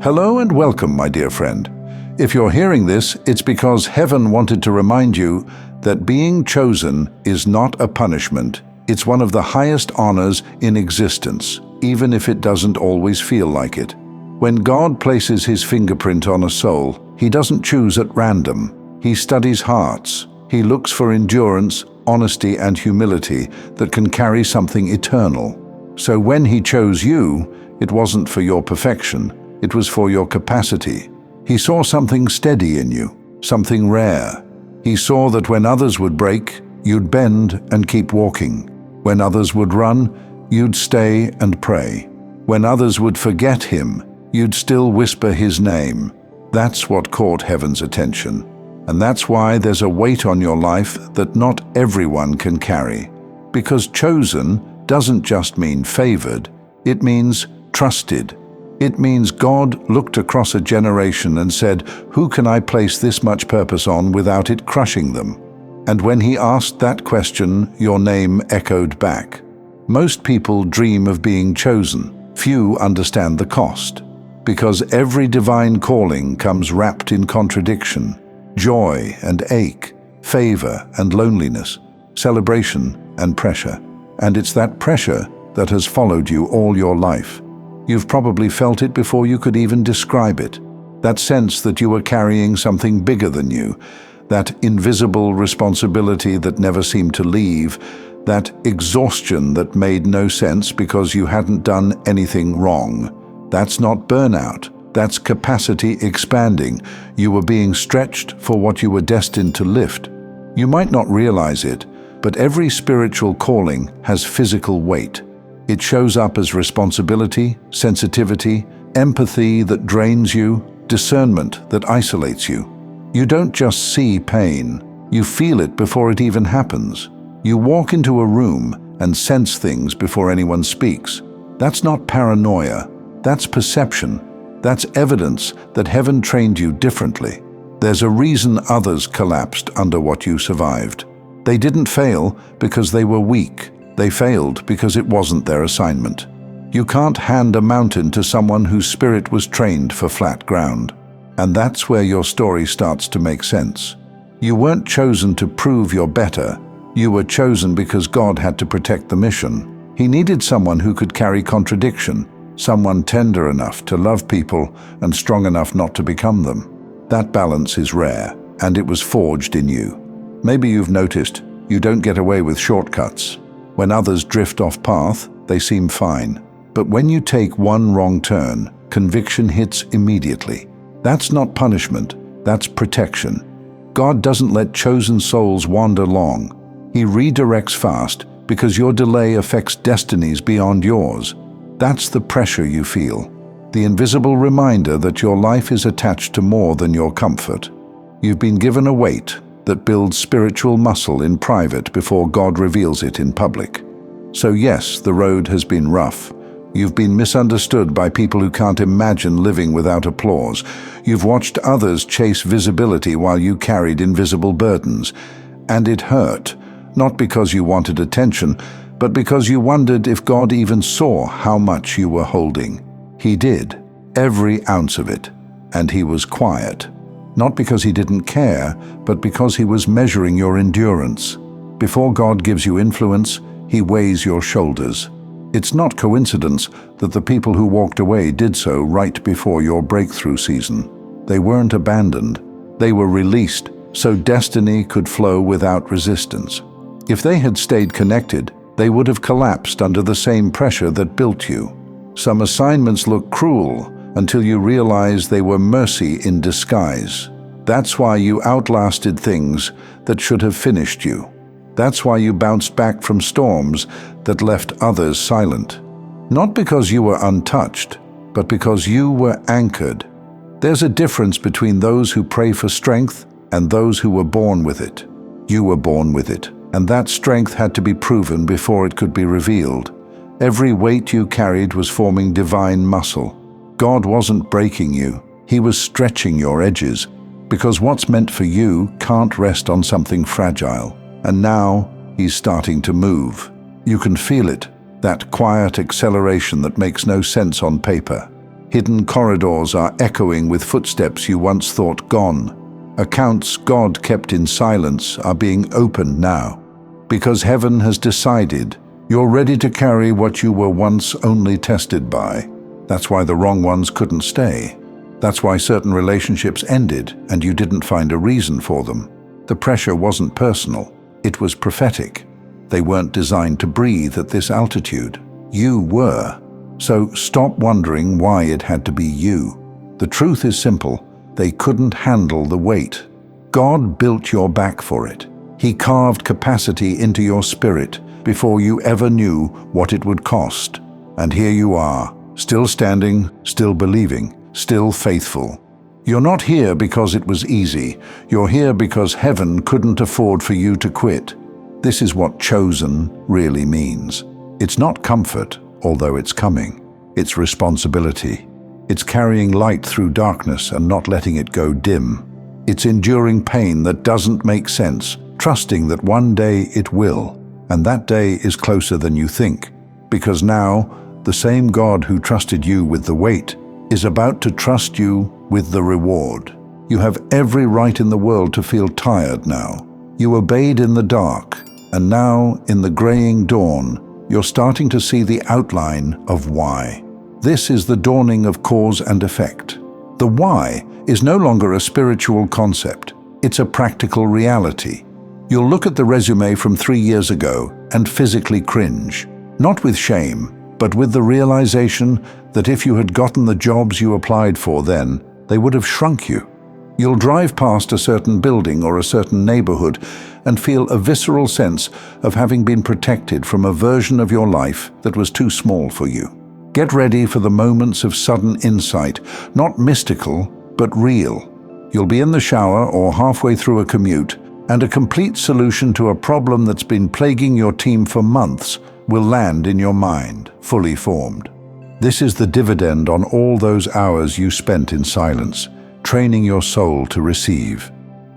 Hello and welcome, my dear friend. If you're hearing this, it's because heaven wanted to remind you that being chosen is not a punishment. It's one of the highest honors in existence, even if it doesn't always feel like it. When God places his fingerprint on a soul, he doesn't choose at random. He studies hearts. He looks for endurance, honesty, and humility that can carry something eternal. So when he chose you, it wasn't for your perfection. It was for your capacity. He saw something steady in you, something rare. He saw that when others would break, you'd bend and keep walking. When others would run, you'd stay and pray. When others would forget him, you'd still whisper his name. That's what caught heaven's attention. And that's why there's a weight on your life that not everyone can carry. Because chosen doesn't just mean favored, it means trusted. It means God looked across a generation and said, "Who can I place this much purpose on without it crushing them?" And when he asked that question, your name echoed back. Most people dream of being chosen. Few understand the cost. Because every divine calling comes wrapped in contradiction, joy and ache, favor and loneliness, celebration and pressure. And it's that pressure that has followed you all your life. You've probably felt it before you could even describe it. That sense that you were carrying something bigger than you, that invisible responsibility that never seemed to leave, that exhaustion that made no sense because you hadn't done anything wrong. That's not burnout. That's capacity expanding. You were being stretched for what you were destined to lift. You might not realize it, but every spiritual calling has physical weight. It shows up as responsibility, sensitivity, empathy that drains you, discernment that isolates you. You don't just see pain, you feel it before it even happens. You walk into a room and sense things before anyone speaks. That's not paranoia, that's perception. That's evidence that heaven trained you differently. There's a reason others collapsed under what you survived. They didn't fail because they were weak. They failed because it wasn't their assignment. You can't hand a mountain to someone whose spirit was trained for flat ground. And that's where your story starts to make sense. You weren't chosen to prove you're better. You were chosen because God had to protect the mission. He needed someone who could carry contradiction, someone tender enough to love people and strong enough not to become them. That balance is rare, and it was forged in you. Maybe you've noticed you don't get away with shortcuts. When others drift off path, they seem fine. But when you take one wrong turn, conviction hits immediately. That's not punishment, that's protection. God doesn't let chosen souls wander long. He redirects fast because your delay affects destinies beyond yours. That's the pressure you feel, the invisible reminder that your life is attached to more than your comfort. You've been given a weight that builds spiritual muscle in private before God reveals it in public. So yes, the road has been rough. You've been misunderstood by people who can't imagine living without applause. You've watched others chase visibility while you carried invisible burdens. And it hurt, not because you wanted attention, but because you wondered if God even saw how much you were holding. He did, every ounce of it, and he was quiet. Not because he didn't care, but because he was measuring your endurance. Before God gives you influence, he weighs your shoulders. It's not coincidence that the people who walked away did so right before your breakthrough season. They weren't abandoned. They were released, so destiny could flow without resistance. If they had stayed connected, they would have collapsed under the same pressure that built you. Some assignments look cruel until you realize they were mercy in disguise. That's why you outlasted things that should have finished you. That's why you bounced back from storms that left others silent. Not because you were untouched, but because you were anchored. There's a difference between those who pray for strength and those who were born with it. You were born with it, and that strength had to be proven before it could be revealed. Every weight you carried was forming divine muscle. God wasn't breaking you, he was stretching your edges, because what's meant for you can't rest on something fragile. And now he's starting to move. You can feel it, that quiet acceleration that makes no sense on paper. Hidden corridors are echoing with footsteps you once thought gone. Accounts God kept in silence are being opened now. Because heaven has decided you're ready to carry what you were once only tested by. That's why the wrong ones couldn't stay. That's why certain relationships ended and you didn't find a reason for them. The pressure wasn't personal, it was prophetic. They weren't designed to breathe at this altitude. You were. So stop wondering why it had to be you. The truth is simple. They couldn't handle the weight. God built your back for it. He carved capacity into your spirit before you ever knew what it would cost. And here you are, still standing, still believing, still faithful. You're not here because it was easy. You're here because heaven couldn't afford for you to quit. This is what chosen really means. It's not comfort, although it's coming. It's responsibility. It's carrying light through darkness and not letting it go dim. It's enduring pain that doesn't make sense, trusting that one day it will. And that day is closer than you think. Because now, the same God who trusted you with the weight is about to trust you with the reward. You have every right in the world to feel tired now. You obeyed in the dark, and now, in the graying dawn, you're starting to see the outline of why. This is the dawning of cause and effect. The why is no longer a spiritual concept. It's a practical reality. You'll look at the resume from 3 years ago and physically cringe, not with shame, but with the realization that if you had gotten the jobs you applied for then, they would have shrunk you. You'll drive past a certain building or a certain neighborhood and feel a visceral sense of having been protected from a version of your life that was too small for you. Get ready for the moments of sudden insight, not mystical, but real. You'll be in the shower or halfway through a commute, and a complete solution to a problem that's been plaguing your team for months will land in your mind, fully formed. This is the dividend on all those hours you spent in silence, training your soul to receive.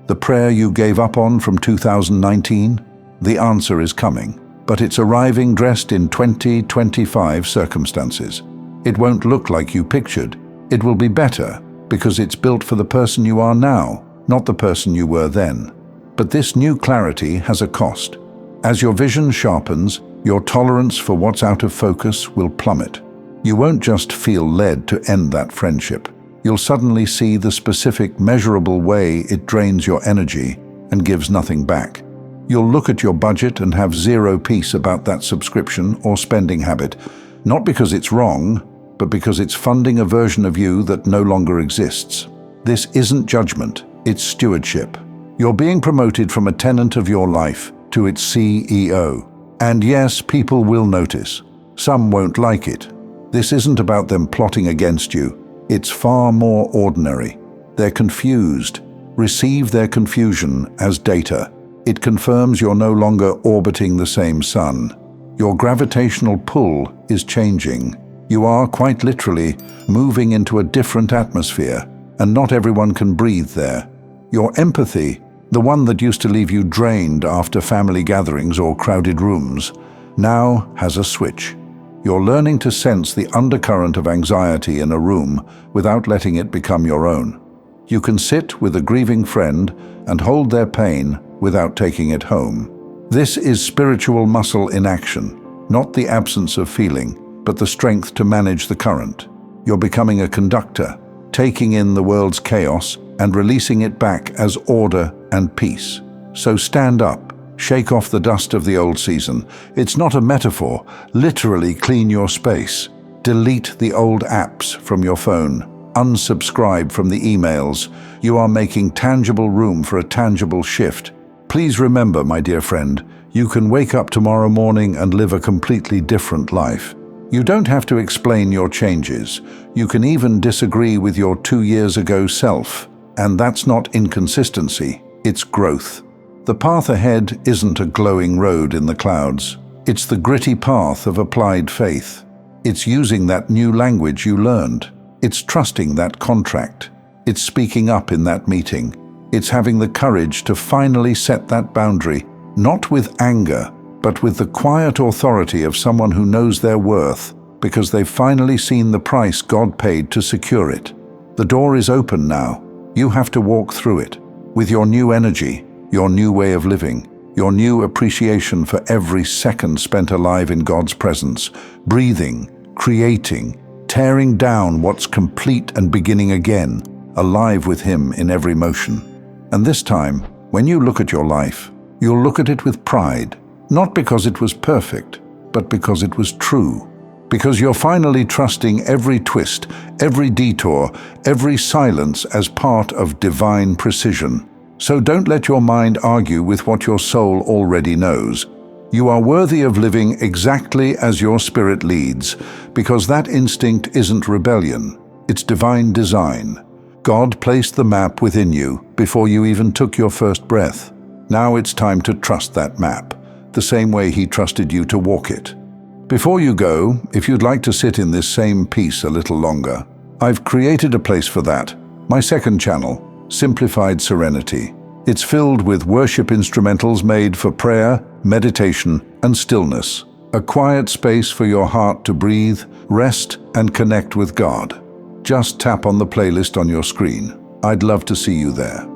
The prayer you gave up on from 2019, the answer is coming, but it's arriving dressed in 2025 circumstances. It won't look like you pictured. It will be better because it's built for the person you are now, not the person you were then. But this new clarity has a cost. As your vision sharpens, your tolerance for what's out of focus will plummet. You won't just feel led to end that friendship. You'll suddenly see the specific, measurable way it drains your energy and gives nothing back. You'll look at your budget and have zero peace about that subscription or spending habit, not because it's wrong, but because it's funding a version of you that no longer exists. This isn't judgment, it's stewardship. You're being promoted from a tenant of your life to its CEO. And yes, people will notice. Some won't like it. This isn't about them plotting against you. It's far more ordinary. They're confused. Receive their confusion as data. It confirms you're no longer orbiting the same sun. Your gravitational pull is changing. You are, quite literally, moving into a different atmosphere, and not everyone can breathe there. Your empathy, the one that used to leave you drained after family gatherings or crowded rooms, now has a switch. You're learning to sense the undercurrent of anxiety in a room without letting it become your own. You can sit with a grieving friend and hold their pain without taking it home. This is spiritual muscle in action, not the absence of feeling, but the strength to manage the current. You're becoming a conductor, taking in the world's chaos and releasing it back as order and peace. So stand up, shake off the dust of the old season. It's not a metaphor. Literally clean your space. Delete the old apps from your phone. Unsubscribe from the emails. You are making tangible room for a tangible shift. Please remember, my dear friend, you can wake up tomorrow morning and live a completely different life. You don't have to explain your changes. You can even disagree with your 2 years ago self. And that's not inconsistency, it's growth. The path ahead isn't a glowing road in the clouds. It's the gritty path of applied faith. It's using that new language you learned. It's trusting that contract. It's speaking up in that meeting. It's having the courage to finally set that boundary, not with anger, but with the quiet authority of someone who knows their worth, because they've finally seen the price God paid to secure it. The door is open now. You have to walk through it with your new energy, your new way of living, your new appreciation for every second spent alive in God's presence, breathing, creating, tearing down what's complete and beginning again, alive with Him in every motion. And this time, when you look at your life, you'll look at it with pride, not because it was perfect, but because it was true. Because you're finally trusting every twist, every detour, every silence as part of divine precision. So don't let your mind argue with what your soul already knows. You are worthy of living exactly as your spirit leads, because that instinct isn't rebellion, it's divine design. God placed the map within you before you even took your first breath. Now it's time to trust that map, the same way He trusted you to walk it. Before you go, if you'd like to sit in this same peace a little longer, I've created a place for that, my second channel, Simplified Serenity. It's filled with worship instrumentals made for prayer, meditation, and stillness. A quiet space for your heart to breathe, rest, and connect with God. Just tap on the playlist on your screen. I'd love to see you there.